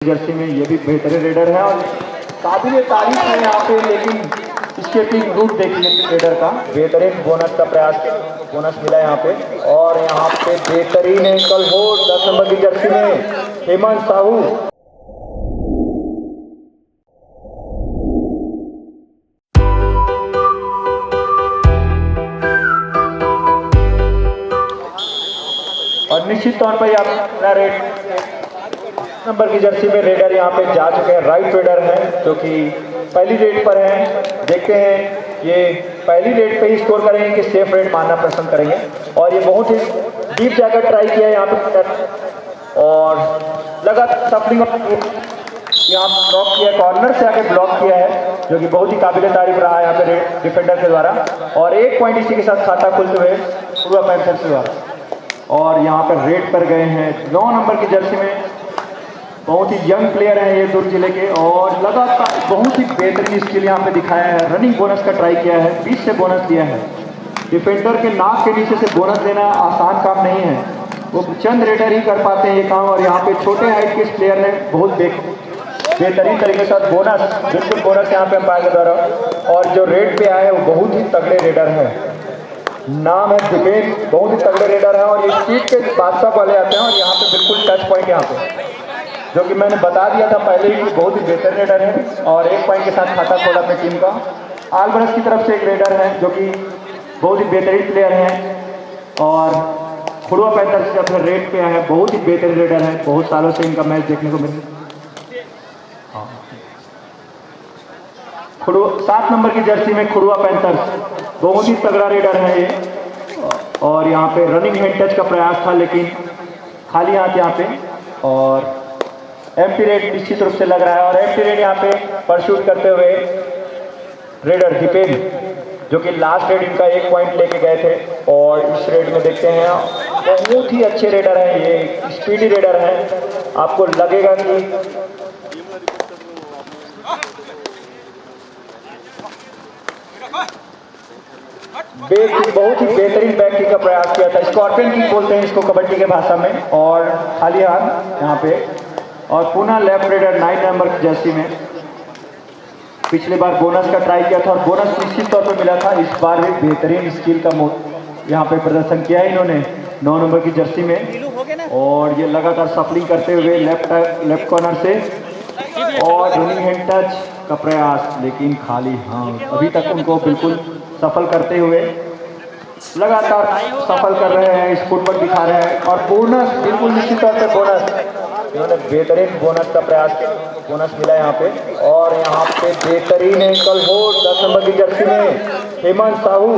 Jersey में ये भी बेहतरीन रेडर है और काबिल तारीफ है यहाँ पे, लेकिन स्केटिंग रूट देखिए रेडर का बेहतरीन बोनस का प्रयास बोनस मिला यहाँ पे। और यहाँ पे बेहतरीन एंकल होल्ड 10 नंबर की जर्सी में हेमंत साहू। और निश्चित तौर पर अपना रेड नंबर की जर्सी में रेडर यहाँ पे जा चुके हैं, राइट रेडर हैं जो कि पहली रेड पर हैं। देखते हैं ये पहली रेड पे ही स्कोर करेंगे कि सेफ रेड मारना पसंद करेंगे। और ये बहुत ही डीप जाकर ट्राई किया है यहाँ पे और लगातार सफलिंग यहाँ ब्लॉक किया, कॉर्नर से आके ब्लॉक किया है जो कि बहुत ही काबिल तारीफ रहा है यहाँ पे डिफेंडर के द्वारा। और एक पॉइंट इसी के साथ खाता खुलते हुए पूर्वा पैंथर से द्वारा। और यहाँ पर रेड पर गए हैं 9 नंबर की जर्सी में, बहुत ही यंग प्लेयर हैं ये दुर्ग जिले के और लगातार बहुत ही बेहतरीन स्किल यहाँ पे दिखाया है। रनिंग बोनस का ट्राई किया है, 20 से बोनस लिया है। डिफेंडर के नाक के नीचे से बोनस लेना आसान काम नहीं है, वो चंद रेडर ही कर पाते हैं ये काम। और यहाँ पे छोटे हाइट के इस प्लेयर ने बहुत बेहतरीन तरीके से बोनस, बिल्कुल बोनस यहाँ पे अंपायर के द्वारा। और जो रेड पे आए वो बहुत ही तगड़े रेडर है, नाम है दिपेन, बहुत ही तगड़े रेडर है और ये स्पीड के बादशाह वाले आते हैं। और यहाँ पे बिल्कुल टच पॉइंट यहाँ पे जो कि मैंने बता दिया था पहले ही कि बहुत ही बेहतर रेडर है। और एक पॉइंट के साथ खाता खोला अपनी टीम का। आलब्रस की तरफ से एक रेडर है जो कि बहुत ही बेहतरीन प्लेयर हैं और खुड़वा पैंथर से अपने रेड पे है, बहुत ही बेहतरीन रेडर है। बहुत सालों से इनका मैच देखने को मिला। 7 नंबर की जर्सी में खुड़वा पैंथर, बहुत ही तगड़ा रेडर है ये। और यहाँ पे रनिंग हैंड टच का प्रयास था लेकिन खाली हाथ यहाँ पे। और एम्प्टी रेड निश्चित रूप से लग रहा है और एम्प्टी रेड यहाँ पे परस्यूट करते हुए रेडर दीपेन जो कि लास्ट रेड इनका 1 पॉइंट लेके गए थे। और इस रेड में देखते हैं बहुत ही अच्छे रेडर हैं ये, स्पीडी रेडर हैं। आपको लगेगा कि बहुत ही बेहतरीन बैक किक का प्रयास किया था, स्कॉर्पियन किक बोलते हैं इसको कबड्डी के भाषा में। और खाली हाथ यहाँ पे और पुनः लेफ्ट रेडर 9 नंबर की जर्सी में पिछले बार बोनस का ट्राई किया था और बोनस निश्चित तौर पर मिला था। इस बार भी बेहतरीन स्किल का यहाँ पे प्रदर्शन किया है इन्होंने 9 नंबर की जर्सी में। और ये लगातार सफलिंग करते हुए लेफ्ट कॉर्नर से और रनिंग हैंड टच का प्रयास लेकिन खाली हाथ। अभी तक उनको बिल्कुल सफल करते हुए लगातार सफल कर रहे हैं, इस फुटवर्क दिखा रहे हैं। और बोनस बिल्कुल निश्चित तौर पर बोनस, इन्होंने बेहतरीन बोनस का प्रयास बोनस मिला यहाँ पे। और यहाँ पे बेहतरीन एंकल होल्ड 10 नंबर की जर्सी में हेमंत साहू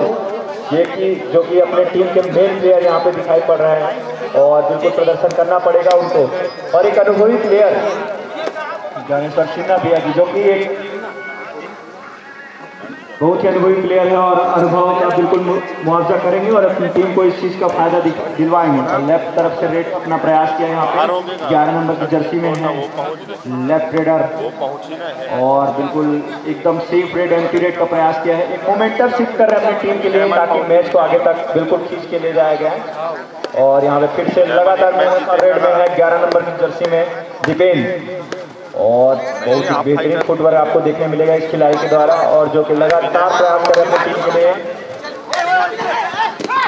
ये कि जो कि अपने टीम के मेन प्लेयर यहाँ पे दिखाई पड़ रहे हैं और बिल्कुल प्रदर्शन करना पड़ेगा उनको। और एक अनुभवी प्लेयर ज्ञानेश्वर सिन्हा भैया जी जो कि एक बहुत ही अनुभवी प्लेयर है और अनुभव का बिल्कुल मुआवजा करेंगे और अपनी टीम को इस चीज़ का फायदा दिलवाएंगे। और लेफ्ट तरफ से रेड अपना प्रयास किया यहाँ पे 11 नंबर की जर्सी में है लेफ्ट रेडर और बिल्कुल एकदम सेफ रेड एंटी रेड का प्रयास किया है। एक मोमेंटम शिफ्ट कर रहे हैं अपनी टीम के लिए ताकि मैच को आगे तक बिल्कुल खींच के ले जाया गया। और यहाँ पे फिर से लगातार रेड में है 11 नंबर की जर्सी में दीपेन और बहुत ही बेहतरीन फुटवर्क आपको देखने मिलेगा इस खिलाड़ी के द्वारा। और जो कि लगातार प्रयास कर रहे हैं अपनी टीम के लिए,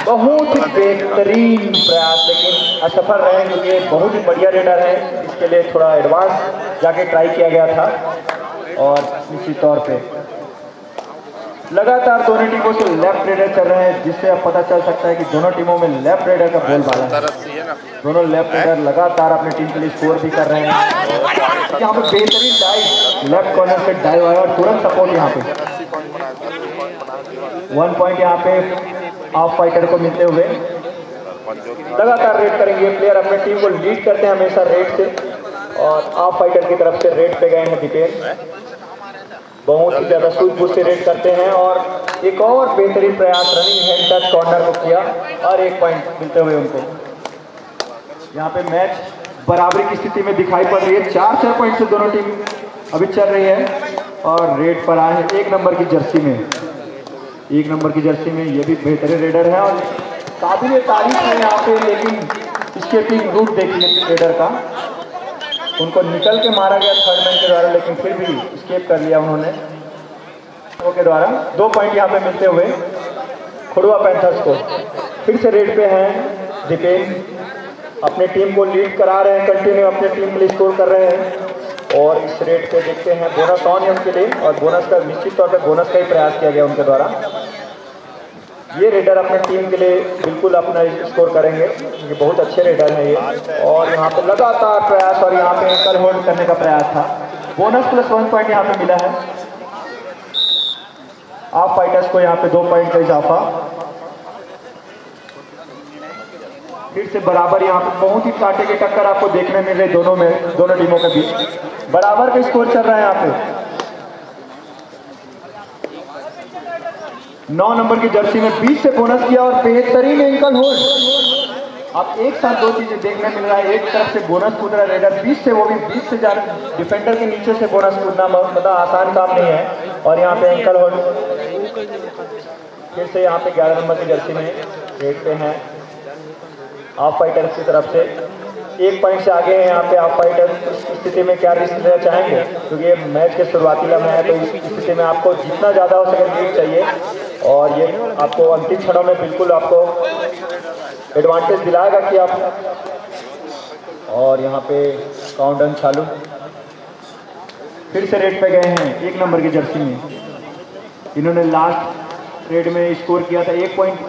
बहुत ही बेहतरीन प्रयास लेकिन असफल रहे क्योंकि बहुत ही बढ़िया रेडर है। इसके लिए थोड़ा एडवांस जाके ट्राई किया गया था। और निश्चित तौर पे लगातार दोनों टीमों से लेफ्ट रेडर चल रहे हैं जिससे अब पता चल सकता है कि दोनों टीमों में लेफ्ट रेडर का बोलबाला है। दोनों लेफ्ट रेडर लगातार अपनी टीम के लिए स्कोर भी कर रहे हैं। यहाँ पे बेहतरीन डाइव लेफ्ट कॉर्नर से डाइव आया और तुरंत सपोर्ट यहाँ पे 1 पॉइंट यहाँ पे हाफ फाइटर को मिलते हुए। लगातार रेड करेंगे प्लेयर, अपनी टीम को लीड करते हैं हमेशा रेड से। और हाफ फाइटर की तरफ से रेड पे गए हैं दीपेन, बहुत ही ज़्यादा सूझबूझ से रेड करते हैं। और एक और बेहतरीन प्रयास रनिंग हैंड टच कॉर्नर को किया और 1 पॉइंट मिलते हुए उनको। यहाँ पे मैच बराबरी की स्थिति में दिखाई पड़ रही है, 4-4 पॉइंट से दोनों टीम अभी चल रही है। और रेड पर आए हैं 1 नंबर की जर्सी में, 1 नंबर की जर्सी में ये भी बेहतरीन रेडर है और काबिल तारीफ है यहाँ पे। लेकिन स्केटिंग रूट देखिए रेडर का, उनको निकल के मारा गया थर्ड मैन के द्वारा, लेकिन फिर भी स्केप कर लिया उन्होंने के द्वारा। 2 पॉइंट यहाँ पे मिलते हुए खुड़वा पैंथर्स को। फिर से रेड पे हैं दीपेन, अपनी टीम को लीड करा रहे हैं, कंटिन्यू अपनी टीम के लिए स्कोर कर रहे हैं। और इस रेड पे देखते हैं बोनस ऑन है उनके लिए, और बोनस का निश्चित तौर पे बोनस का ही प्रयास किया गया उनके द्वारा। ये रेडर अपने टीम के लिए बिल्कुल अपना स्कोर करेंगे, ये बहुत अच्छे रेडर हैं ये। और यहाँ पे लगातार प्रयास, और यहाँ पे एंकल होल्ड करने का प्रयास था। बोनस प्लस 1 पॉइंट यहाँ पे मिला है आप फाइटर्स को, यहाँ पे 2 पॉइंट का इजाफा। फिर से बराबर, यहाँ पे बहुत ही कांटे की टक्कर आपको देखने मिल रही दोनों टीमों के बीच। बराबर का स्कोर चल रहा है यहाँ पे। 9 नंबर की जर्सी में 20 से बोनस किया और बेहतरीन एंकल होल्ड। आप एक साथ 2 चीजें देखने मिल रहा है। एक तरफ से बोनस कूद रहा है रेडर 20 से, वो भी 20 से ज्यादा डिफेंडर के नीचे से बोनस कूदना मतलब आसान काम नहीं है। और यहाँ पे एंकल होल्ड फिर से यहाँ पे 11 नंबर की जर्सी में रेड पे हैं आप फाइटर्स की तरफ से। 1 पॉइंट से आगे हैं यहाँ पे आप फाइटर। इस स्थिति में क्या रिस्क लेना चाहेंगे, क्योंकि ये मैच के शुरुआती लम्हे हैं, तो इस स्थिति में आपको जितना ज़्यादा हो सके लीड चाहिए। और ये आपको अंतिम क्षणों में बिल्कुल आपको एडवांटेज दिलाएगा कि आप। और यहाँ पे काउंटडाउन चालू। फिर से रेड पे गए हैं 1 नंबर की जर्सी में। इन्होंने लास्ट रेड में स्कोर किया था 1 पॉइंट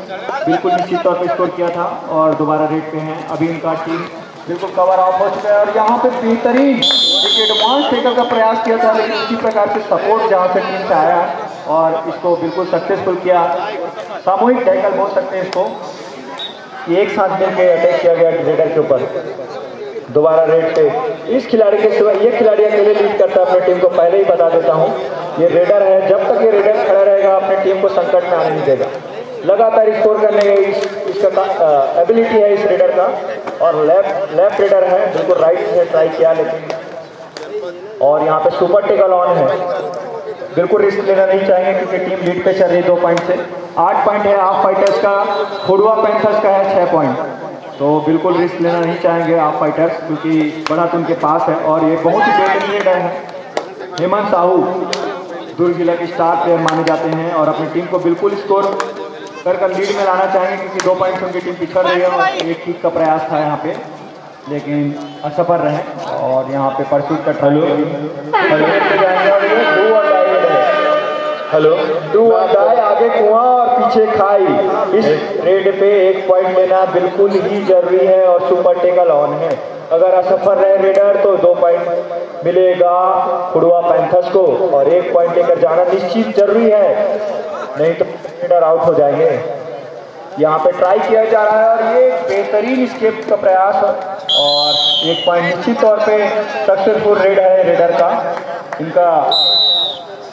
बिल्कुल निश्चित तौर पे स्कोर किया था, और दोबारा रेड पे हैं। अभी इनका टीम बिल्कुल कवर ऑफ हो चुका है, और यहाँ पे बेहतरीन एक एडवांस टेकल का प्रयास किया था, लेकिन इसी प्रकार से सपोर्ट जहाँ से टीम से आया और इसको बिल्कुल सक्सेसफुल किया। सामूहिक टैकल बोल सकते हैं इसको। एक साथ मिलकर अटैक किया गया रेडर के ऊपर। दोबारा रेड पे इस खिलाड़ी के सिवा ये खिलाड़ी अकेले लीड करता है अपनी टीम को। पहले ही बता देता हूँ, ये रेडर है, जब तक ये रेडर खड़ा रहेगा अपनी टीम को संकट में आने नहीं देगा। लगातार स्कोर करने की इसका एबिलिटी है इस रेडर का। और लेफ्ट रेडर है, बिल्कुल राइट से ट्राई किया लेकिन। और यहाँ पे सुपर टेकल ऑन है, बिल्कुल रिस्क लेना नहीं चाहेंगे क्योंकि टीम लीड पे चल रही है 2 पॉइंट से। 8 पॉइंट है आप फाइटर्स का, खुड़वा पैंथर्स का है 6 पॉइंट। तो बिल्कुल रिस्क लेना नहीं चाहेंगे आप फाइटर्स, क्योंकि बढ़त उनके पास है। और ये बहुत ही बेहतरीन रेडर है। हेमंत साहू दुर्ग जिला के स्टार प्लेयर माने जाते हैं, और अपनी टीम को बिल्कुल स्कोर कर लीड में लाना चाहेंगे, क्योंकि 2 पॉइंट से उनकी टीम पिछड़ रही है। और एक किक का प्रयास था यहाँ पे, लेकिन असफल रहे। और यहाँ पे परसूट का डू और डाई, आगे कुआं और पीछे खाई। इस रेड पे 1 पॉइंट लेना बिल्कुल ही जरूरी है, और सुपर टेकल ऑन है। अगर असफल रहे रेडर तो 2 पॉइंट मिलेगा खुड़वा पैंथर्स को, और 1 पॉइंट लेकर जाना निश्चित जरूरी है, नहीं तो रेडर आउट हो जाएंगे। यहाँ पे ट्राई किया जा रहा है, और ये बेहतरीन स्केप का प्रयास, और 1 पॉइंट निश्चित तौर पे सक्सेसफुल रेड है रेडर का इनका।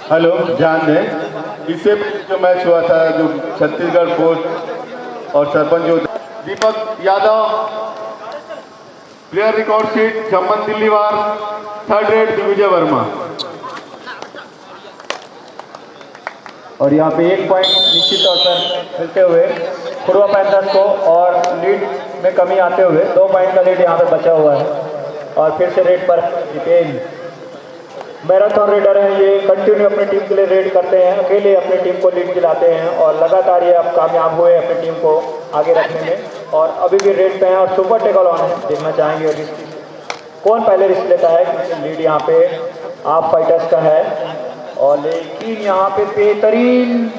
हेलो, ध्यान दें, इससे जो मैच हुआ था, जो छत्तीसगढ़ फोर्स और सरपंच जो Deepak Yadav, player record sheet Chamban Dilliwar, 3rd raid Digvijay Verma. और यहाँ पे 1 पॉइंट निश्चित तौर पर मिलते हुए खुड़वा पैंथर्स को, और लीड में कमी आते हुए 2 पॉइंट का लीड यहाँ पे बचा हुआ है। और फिर से रेड पर दीपेन, मैराथन रेडर हैं ये, कंटिन्यू अपनी टीम के लिए रेड करते हैं, अकेले अपनी टीम को लीड दिलाते हैं, और लगातार ये अब कामयाब हुए अपनी टीम को आगे रखने में। और अभी भी रेड पे हैं, और सुपर टेकल ऑन है। देखना चाहेंगे रिस्क कौन पहले रिस्क लेता है, क्योंकि लीड यहाँ पे आप फाइटर्स का है। और लेकिन यहाँ पे बेहतरीन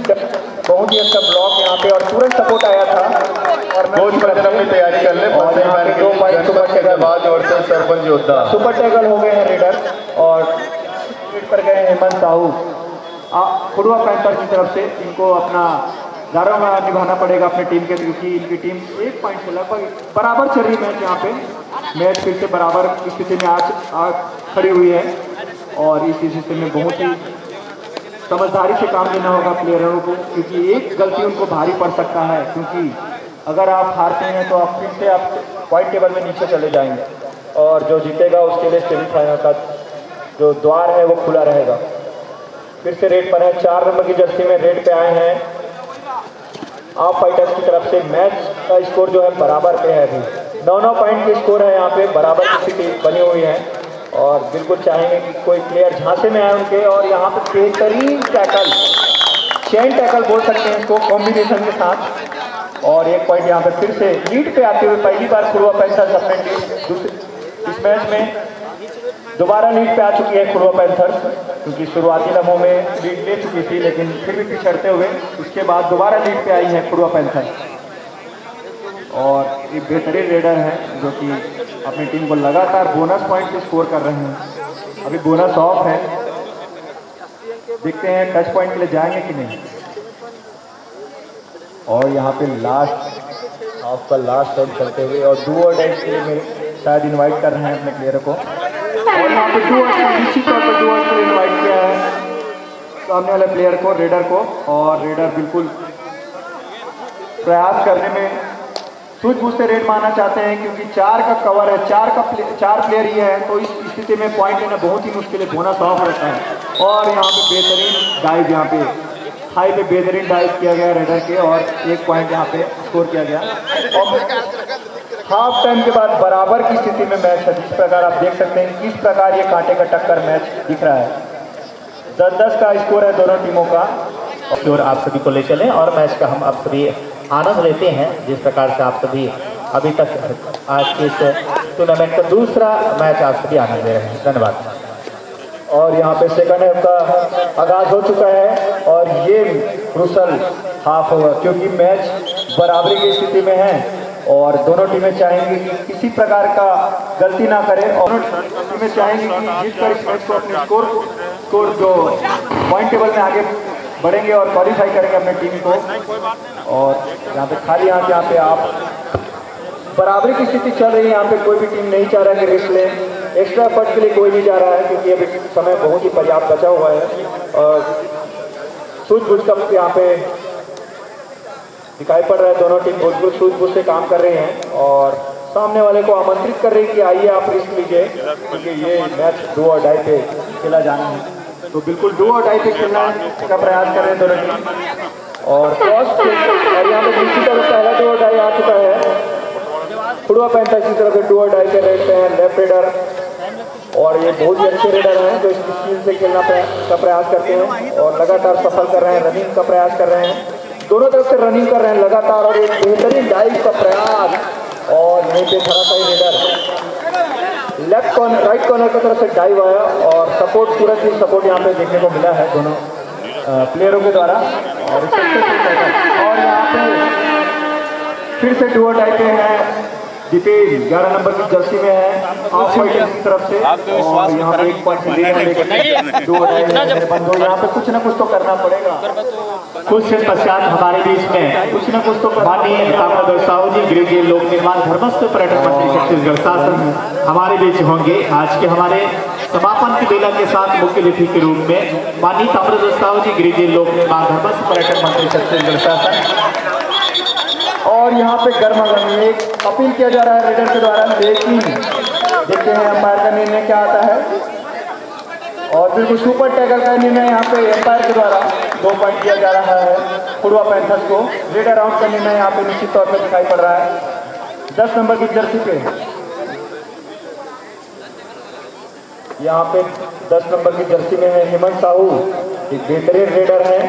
बहुत ही अच्छा ब्लॉक यहाँ पे, और तुरंत सपोर्ट आया था। और अपनी तैयारी कर ले, 2 पॉइंट सुपर टेकल बाद और सरपंच योद्धा सुपर टेकल हो गए हैं रेडर। और पर गए हेमंत साहू खुड़वा पैंथर्स की तरफ से। इनको अपना दारोगा निभाना पड़ेगा अपनी टीम के, क्योंकि इनकी टीम 1 पॉइंट से लगभग बराबर चल रही मैच। यहाँ पे मैच फिर से बराबर की स्थिति में आज खड़ी हुई है, और इस स्थिति में बहुत ही समझदारी से काम लेना होगा प्लेयरों को, क्योंकि एक गलती उनको भारी पड़ सकता है। क्योंकि अगर आप हारते हैं तो आप फिर से आप पॉइंट टेबल में नीचे चले जाएंगे, और जो जीतेगा उसके लिए सेमीफाइनल का जो द्वार है वो खुला रहेगा। फिर से रेड पर है, 4 नंबर की जर्सी में रेड पे आए हैं आप फाइटर्स की तरफ से। मैच का स्कोर जो है बराबर पे है, अभी 9-9 पॉइंट के स्कोर है यहाँ पे, बराबर की स्थिति बनी हुई है। और बिल्कुल चाहेंगे कि कोई प्लेयर झांसे में आए उनके, और यहाँ पे बेहतरीन टैकल, चेन टैकल बोल सकते हैं इसको कॉम्बिनेशन के साथ। और एक पॉइंट यहाँ पे फिर से लीड पे आते हुए पहली बार खुड़वा पैंथर्स अपने इस मैच में दोबारा लीड पे आ चुकी है खुड़वा पैंथर्स, क्योंकि शुरुआती लम्हों में लीड ले चुकी थी लेकिन फिर भी पिछड़ते हुए उसके बाद दोबारा लीड पे आई है खुड़वा पैंथर्स। और एक बेहतरीन रेडर है जो कि अपनी टीम को लगातार बोनस पॉइंट से स्कोर कर रहे हैं। अभी बोनस ऑफ है, देखते हैं टच पॉइंट के लिए जाएंगे कि नहीं। और यहाँ पे लास्ट हाफ का लास्ट टाइम चलते हुए और डू और डाई के लिए मेरे शायद इनवाइट कर रहे हैं अपने प्लेयर को। और यहाँ पे डू और निश्चित तौर पर डू और के लिए इन्वाइट किया है सामने वाले प्लेयर को, रेडर को। और रेडर बिल्कुल प्रयास करने में सूझबूझ से रेड मारना चाहते हैं, क्योंकि 4 का कवर है, 4 प्लेयर ही है, तो इस स्थिति में पॉइंट लेना बहुत ही मुश्किल है, बोनस ऑफ रहता है। और यहाँ पे बेहतरीन डाइव, यहाँ पे हाई पे बेहतरीन डाइव किया गया रेडर के, और 1 पॉइंट यहाँ पे स्कोर किया गया। और हाफ टाइम के बाद बराबर की स्थिति में मैच है, जिस प्रकार आप देख सकते हैं किस प्रकार ये कांटे का टक्कर मैच दिख रहा है। 10-10 का स्कोर है दोनों टीमों का। और आप सभी को ले चलें और मैच का हम आप सभी आनंद लेते हैं, जिस प्रकार से आप सभी अभी तक आज के इस टूर्नामेंट का दूसरा मैच आप सभी आनंद ले रहे हैं। धन्यवाद। और यहाँ पे सेकंड हाफ का आगाज हो चुका है और ये क्रूशल हाफ होगा, क्योंकि मैच बराबरी की स्थिति में है और दोनों टीमें चाहेंगी कि किसी प्रकार का गलती ना करें, और दोनों टीमें चाहेंगी कि जीतकर इस मैच को अपने स्कोर जो पॉइंट टेबल में आगे बढ़ेंगे और क्वालिफाई करेंगे अपने टीम को। और यहाँ पे खाली हाथ यहाँ पे आप बराबरी की स्थिति चल रही है, यहाँ पे कोई भी टीम नहीं चाह रहा है कि रिस्क ले, एक्स्ट्रा एफर्ट के लिए कोई नहीं जा रहा है, क्योंकि अभी समय बहुत ही पर्याप्त बचा हुआ है। और सूझबूझ का यहाँ पे दिखाई पड़ रहा है, दोनों टीम बहुत सूझबूझ से काम कर रहे हैं और सामने वाले को आमंत्रित कर रही है कि आइए आप रिस्क लीजिए, क्योंकि ये मैच डू और डाई पे खेला जाना है। तो बिल्कुल डू और डाई पे खेलना का प्रयास कर रहे हैं दोनों टीम। और यहाँ पे दूसरी तरफ पहला डू और डाई आ चुका है, खुड़वा पैंथर्स की तरफ से डू और डाई पे रेड पे हैं लेफ्ट रेडर, और ये बहुत ही अच्छे रेडर हैं जो इस स्किल से खेलना का प्रयास करते हैं और लगातार सफल कर रहे हैं, रनिंग का प्रयास कर रहे हैं, दोनों तरफ से रनिंग कर रहे हैं लगातार। और एक बेहतरीन डाइव का प्रयास, और यहीं पे धराशायी raider left corner right corner की तरफ से डाइव आया और सपोर्ट, पूरा टीम सपोर्ट यहाँ पे देखने को मिला है दोनों प्लेयरों के द्वारा। और यहाँ पे फिर से डू और डाई पे है दीपेश, 11 नंबर की जर्सी में है ऑफ वाइट की तरफ से, और यहाँ पे 1 पॉइंट लीड है, लेकिन डू और डाई मेरे बंधु यहाँ पे कुछ ना कुछ तो करना पड़ेगा। कुछ दिन पश्चात हमारे बीच में कुछ ना कुछ तो माननीय ताम्रध्वज साहू जी, गृह लोक निर्माण धर्मस्थ पर्यटन मंत्री छत्तीसगढ़ शासन हमारे बीच होंगे। आज के हमारे समापन की बेला के साथ मुख्य अतिथि के रूप में माननीय ताम्रध्वज साहू जी, गृह लोक निर्माण धर्मस्थ पर्यटन मंत्री छत्तीसगढ़ शासन। और यहाँ पे गर्मा गर्मी एक अपील किया जा रहा है रेडर के द्वारा, लेकिन देखते हैं अंपायर का निर्णय क्या आता है। और बिल्कुल सुपर टैकल का निर्णय यहाँ पे अंपायर के द्वारा 2 पॉइंट दिया जा रहा है खुड़वा पैंथर्स को। रेडर आउट का निर्णय यहाँ पे निश्चित तौर पर दिखाई पड़ रहा है 10 नंबर की जर्सी पे। यहाँ पे 10 नंबर की जर्सी में है हेमंत साहू, एक बेहतरीन रेडर है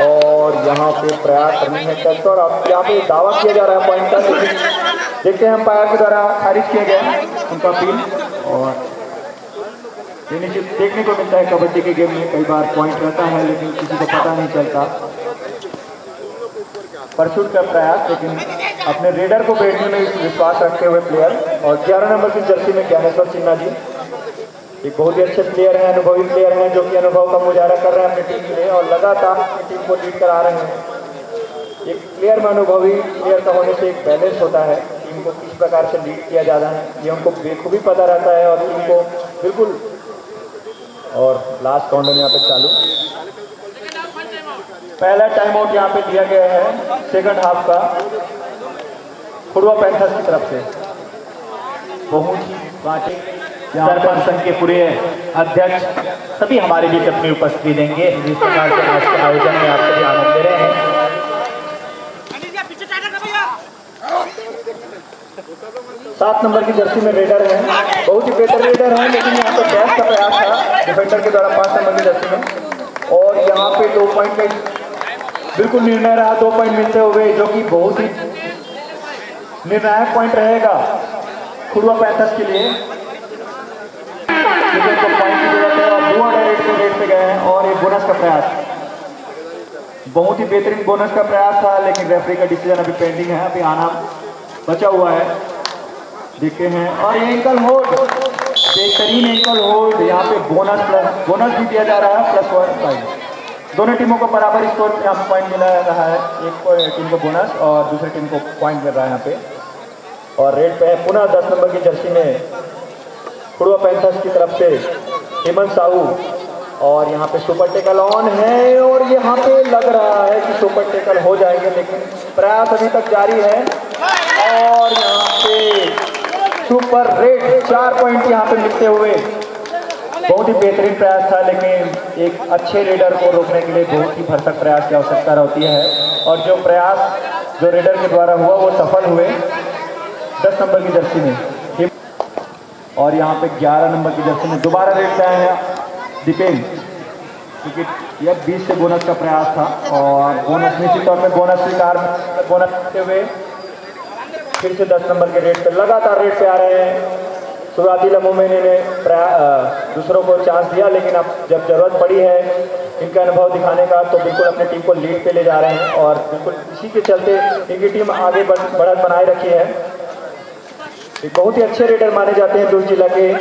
और यहाँ पे प्रयास करनी है टेस्ट। और अब यहाँ पे दावा किया जा रहा है पॉइंट का, लेकिन देखते हैं अंपायर के द्वारा खारिज किया गया उनका अपील। और देखने को मिलता है कबड्डी के गेम में कई बार पॉइंट रहता है लेकिन किसी को पता नहीं चलता। परसूट का प्रयास, लेकिन अपने रेडर को बैठने में विश्वास रखते हुए प्लेयर। और 11 नंबर की जर्सी में ज्ञानेश्वर सिन्हा जी, एक बहुत ही अच्छे प्लेयर हैं, अनुभवी प्लेयर हैं, जो कि अनुभव का मुजाहरा कर रहे हैं अपनी टीम के लिए और लगातार अपनी टीम को लीड करा रहे हैं। एक प्लेयर में अनुभवी प्लेयर का होने से एक बैलेंस होता है, टीम को किस प्रकार से लीड किया जाना है ये उनको बेखूबी पता रहता है और टीम को बिल्कुल। और लास्ट काउंटर यहाँ पे चालू, पहला टाइम आउट यहाँ पे दिया गया है सेकंड हाफ का खुड़वा पैंथर्स की तरफ से। बहुत ही कांटे सरपंच संघ के पूरे अध्यक्ष सभी हमारे बीच अपनी उपस्थिति देंगे, जिस प्रकार से आज के आयोजन में आप सभी आनंद ले रहे हैं। 7 नंबर की जर्सी में रेडर है, बहुत ही बेहतर रेडर है, लेकिन यहाँ पे डैश का प्रयास था डिफेंडर के द्वारा 5 नंबर की जर्सी में। और यहाँ पे 2 पॉइंट का बिल्कुल निर्णय रहा, 2 पॉइंट मिलते हुए, जो कि बहुत ही निर्णायक पॉइंट रहेगा खुड़वा पैंथर्स के लिए, क्योंकि उनको पॉइंट की जरूरत है। और दुआ रेड पे गए हैं और ये बोनस का प्रयास, बहुत ही बेहतरीन बोनस का प्रयास था, लेकिन रेफरी का डिसीजन अभी पेंडिंग है, अभी आना बचा हुआ है, देखते हैं। और ये एंकल होल्ड, बेहतरीन एंकल होल्ड, यहाँ पे बोनस भी दिया जा रहा है +1। दोनों टीमों को बराबर स्कोर यहाँ पे पॉइंट मिला रहा है, एक टीम को बोनस और दूसरी टीम को पॉइंट मिल रहा है यहाँ पे। और रेड पे है पुनः 10 नंबर की जर्सी में खुड़वा पैंथर्स की तरफ से हेमंत साहू, और यहाँ पे सुपर टेकल ऑन है और यहाँ पे लग रहा है कि सुपर टेकल हो जाएंगे, लेकिन प्रयास अभी तक जारी है। और यहाँ पे सुपर रेड 4 पॉइंट यहाँ पे मिलते हुए, बहुत ही बेहतरीन प्रयास था, लेकिन एक अच्छे रेडर को रोकने के लिए बहुत ही भरसक प्रयास की आवश्यकता होती है, और जो प्रयास जो रेडर के द्वारा हुआ वो सफल हुए 10 नंबर की जर्सी में। और यहाँ पे 11 नंबर की जर्सी में दोबारा रेड पे आए हैं दीपेन, क्योंकि यह 20 से बोनस का प्रयास था, और बोनस निश्चित तौर पे बोनस स्वीकार, बोनस करते हुए फिर से 10 नंबर के रेड पे लगातार रेड पे आ रहे हैं। शुरुआती लम्हों में इन्होंने दूसरों को चांस दिया, लेकिन अब जब जरूरत पड़ी है इनका अनुभव दिखाने का, तो बिल्कुल अपनी टीम को लीड पे ले जा रहे हैं, और बिल्कुल इसी के चलते इनकी टीम आगे बढ़त बनाए रखी है। एक बहुत ही अच्छे रेडर माने जाते हैं दुर्ग जिला के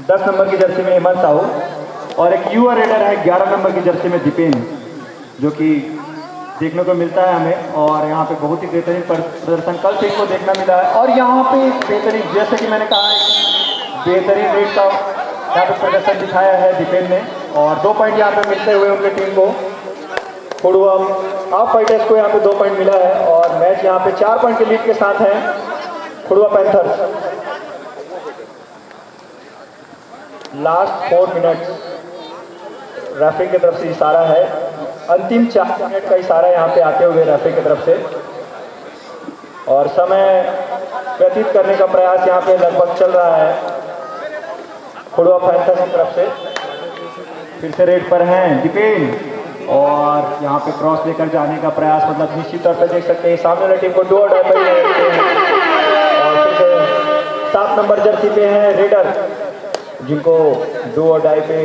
10 नंबर की जर्सी में हेमंत साहू, और एक युवा रेडर है 11 नंबर की जर्सी में दीपेन, जो कि देखने को मिलता है हमें। और यहाँ पे बहुत ही बेहतरीन प्रदर्शन कल से को देखना मिला है, और यहाँ पे बेहतरीन, जैसे कि मैंने कहा बेहतरीन रेड का यहाँ पे प्रदर्शन दिखाया है दीपेन ने, और 2 पॉइंट यहाँ पे मिलते हुए उनकी टीम को, खुड़वा हाफ फाइटर्स को यहाँ पे 2 पॉइंट मिला है, और मैच यहाँ पे 4 पॉइंट के लीड के साथ है खुड़वा पैंथर्स। लास्ट 4 मिनट रेफरी की तरफ से इशारा है, अंतिम 4 मिनट का इशारा यहाँ पे आते हुए रेफरी की तरफ से, और समय व्यतीत करने का प्रयास यहाँ पे लगभग चल रहा है खुड़वा पैंथर्स की तरफ से। फिर से रेड पर हैं दीपेन, और यहाँ पे क्रॉस लेकर जाने का प्रयास, मतलब निश्चित तौर पर देख सकते हैं सामने वाली टीम को 2 अड्डा पर ही रखते हैं। और फिर से 7 नंबर जर्सी पे हैं रेडर, जिनको 2 अड्डाई पे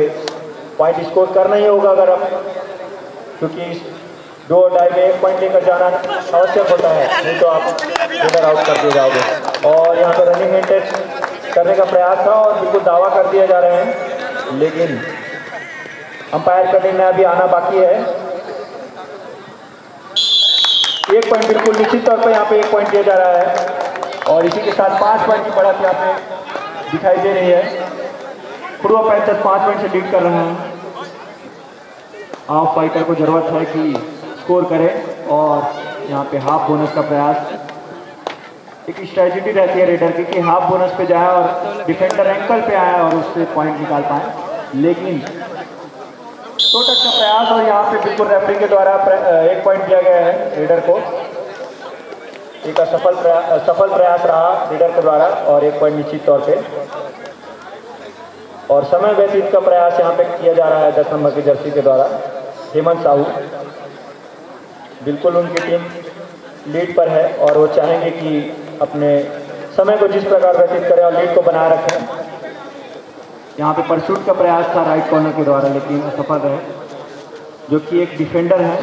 पॉइंट स्कोर करना ही होगा, अगर आप, क्योंकि 2 अड्डाई में 1 पॉइंट लेकर जाना आवश्यक होता है, नहीं तो आप रेडर आउट कर दिए जाओगे। और यहाँ पर रनिंग इंटेस्ट करने का प्रयास था, और बिल्कुल दावा कर दिया जा रहे हैं, लेकिन अंपायर का निर्णय अभी आना बाकी है। 1 पॉइंट बिल्कुल निश्चित तौर पर यहाँ पे 1 पॉइंट दिया जा रहा है, और इसी के साथ 5 पॉइंट की बढ़त यहाँ पे दिखाई दे रही है। खुड़वा पैंथर्स 5 पॉइंट से लीड कर रहे हैं। हाफ फाइटर को जरूरत है कि स्कोर करे, और यहाँ पे हाफ बोनस का प्रयास, एक स्ट्रेटजी रहती है रेडर की कि हाफ बोनस पे जाए और डिफेंडर एंकल पे आए और उससे पॉइंट निकाल पाए, लेकिन 2 टच का प्रयास, और यहाँ पे बिल्कुल रेफरी के द्वारा 1 पॉइंट दिया गया है रेडर को। एक सफल प्रयास रहा रेडर के द्वारा, और 1 पॉइंट निश्चित तौर पे। और समय व्यतीत का प्रयास यहाँ पे किया जा रहा है 10 नंबर की जर्सी के द्वारा हेमंत साहू। बिल्कुल उनकी टीम लीड पर है, और वो चाहेंगे कि अपने समय को जिस प्रकार व्यतीत करें और लीड को बनाए रखें। यहाँ पे परशूट का प्रयास था राइट कॉर्नर के द्वारा, लेकिन असफल रहे, जो कि एक डिफेंडर है,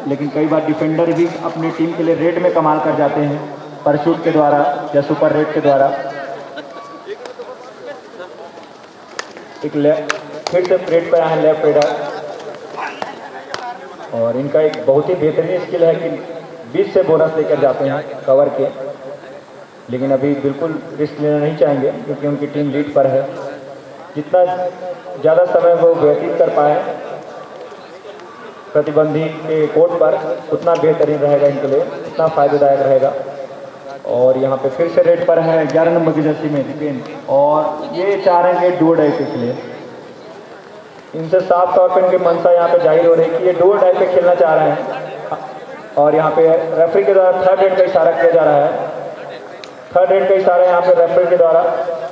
लेकिन कई बार डिफेंडर भी अपनी टीम के लिए रेड में कमाल कर जाते हैं परशूट के द्वारा या सुपर रेड के द्वारा। एक फिर से रेड पर आए लेफ्ट रेडर, और इनका एक बहुत ही बेहतरीन स्किल है कि 20 से बोनस लेकर जाते हैं कवर के, लेकिन अभी बिल्कुल रिस्क लेना नहीं चाहेंगे, क्योंकि उनकी टीम लीड पर है। जितना ज़्यादा समय वो व्यतीत कर पाए प्रतिबंधी के कोर्ट पर, उतना बेहतरीन रहेगा इनके लिए, उतना फ़ायदेदायक रहेगा। और यहाँ पे फिर से रेड पर है 11 नंबर की जर्सी में दीपेन, और ये चाह रहे हैं कि 2 अड्डाई के लिए। इनसे साफ तौर पे इनकी मंशा यहाँ पे जाहिर हो रही है कि ये 2 अड्डाई पे खेलना चाह रहे हैं, और यहाँ पे रेफरी के द्वारा 3rd रेड का इशारा किया जा रहा है। थर्ड रेड का इशारा यहाँ पे रेफरी के द्वारा।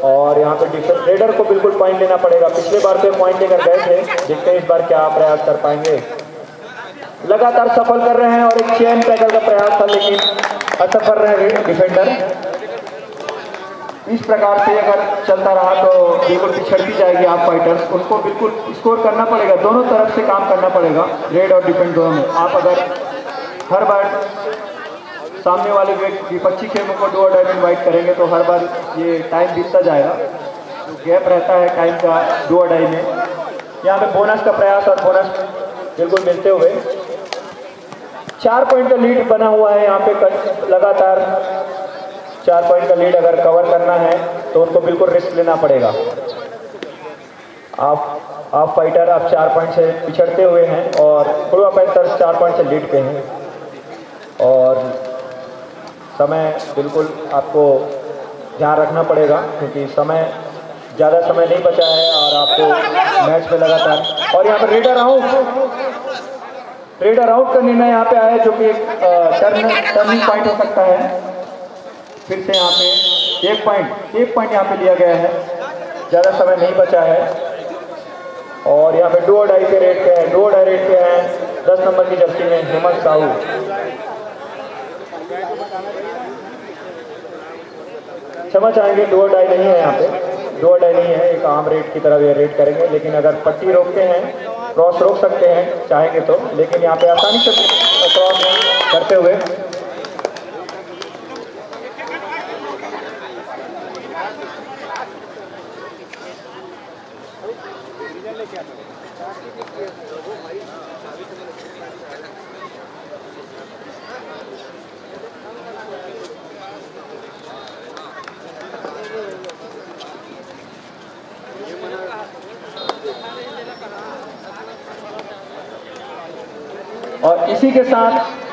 और यहाँ पे रेडर को बिल्कुल पॉइंट लेना पड़ेगा। पिछले बार पे पॉइंट लेकर गए थे, देखते हैं इस बार क्या प्रयास कर पाएंगे। लगातार सफल कर रहे हैं और एक चेन टैकल का प्रयास था लेकिन असफल रहे डिफेंडर। इस प्रकार से अगर चलता रहा तो बिल्कुल पिछड़ती जाएगी आप फाइटर्स। उनको बिल्कुल स्कोर करना पड़ेगा, दोनों तरफ से काम करना पड़ेगा, रेड और डिफेंड दोनों में। आप अगर हर बार सामने वाले विपक्षी खेलों को 2 और डाई में इन्वाइट करेंगे तो हर बार ये टाइम बीतता जाएगा, तो गैप रहता है टाइम का 2 और डाई में। यहाँ पे बोनस का प्रयास और बोनस बिल्कुल मिलते हुए 4 पॉइंट का लीड बना हुआ है यहाँ पे। लगातार 4 पॉइंट का लीड अगर कवर करना है तो उनको बिल्कुल रिस्क लेना पड़ेगा। आप फाइटर आप 4 पॉइंट से पिछड़ते हुए हैं और पूर्वा पैंथर्स 4 पॉइंट से लीड पे हैं। और समय बिल्कुल आपको ध्यान रखना पड़ेगा क्योंकि समय ज़्यादा समय नहीं बचा है और आपको मैच में लगातार। और यहाँ पर रेडर आउट का निर्णय यहाँ पे आया जो कि एक टर्निंग पॉइंट हो सकता है। फिर से यहाँ पे एक पॉइंट यहाँ पे लिया गया है, ज़्यादा समय नहीं बचा है। और यहाँ पे 2 और डाई पे रेड पे है, 2 और डाई रेड पे हैं 10 नंबर की जर्सी में हेमंत साहू। क्षमा चाहेंगे 2 और डाई नहीं है यहाँ पे, 2 और डाई नहीं है, एक आम रेड की तरह ये रेड करेंगे। लेकिन अगर पट्टी रोकते हैं, क्रॉस रोक सकते हैं चाहेंगे तो, लेकिन यहाँ पे आसानी से क्रॉस करते हुए और इसी के साथ